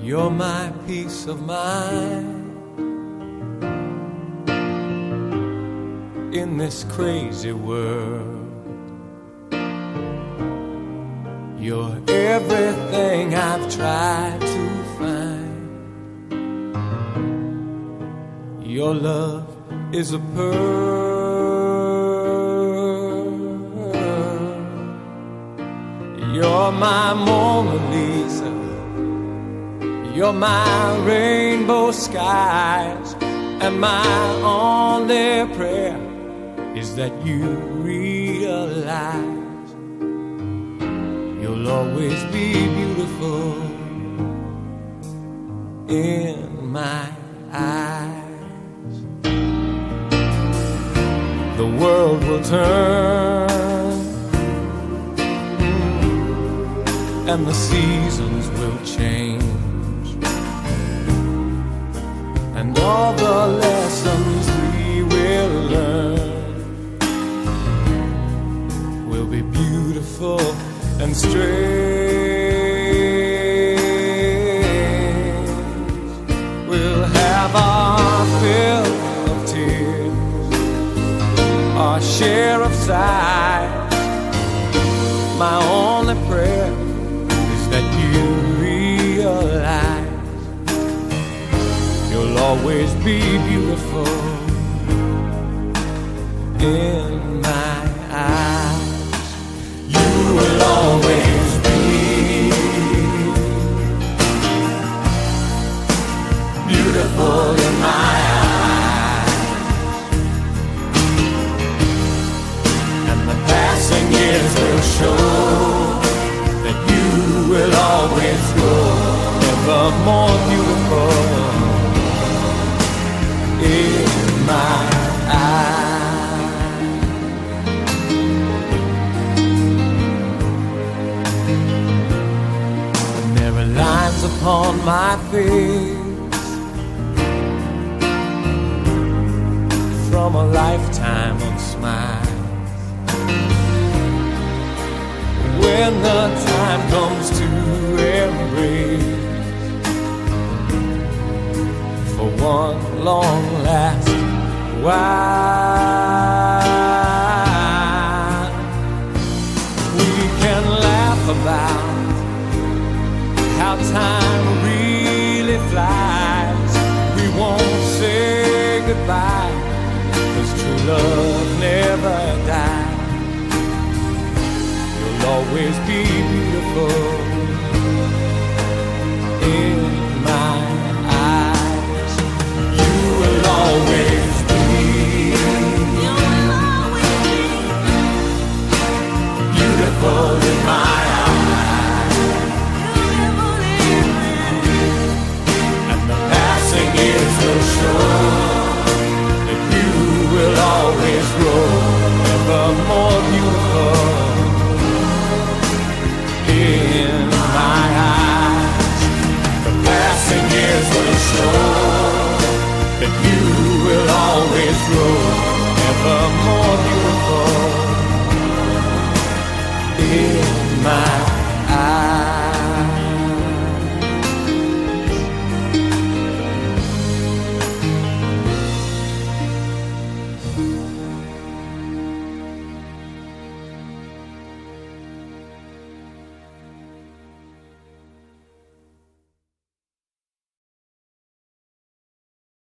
You're my peace of mind in this crazy world. You're everything I've tried to find. Your love is a pearl. You're my Mona Lisa. You're my rainbow skies. And my only prayer is that you realize you'll always be beautiful in my eyes. The world will turn and the seasons will change, and all the lessons we will learn will be beautiful and strange. We'll have our fill of tears, our share of sighs. My only prayer is that you realize you'll always be beautiful in my eyes. You will always be beautiful in my eyes. And the passing years will show that you will always grow ever more beautiful in my eyes. And there are lines upon my face from a lifetime of smiles. When the time comes to embrace for one long last while, we can laugh about how time really flies. We won't say goodbye, 'cause true love never dies. You'll always be beautiful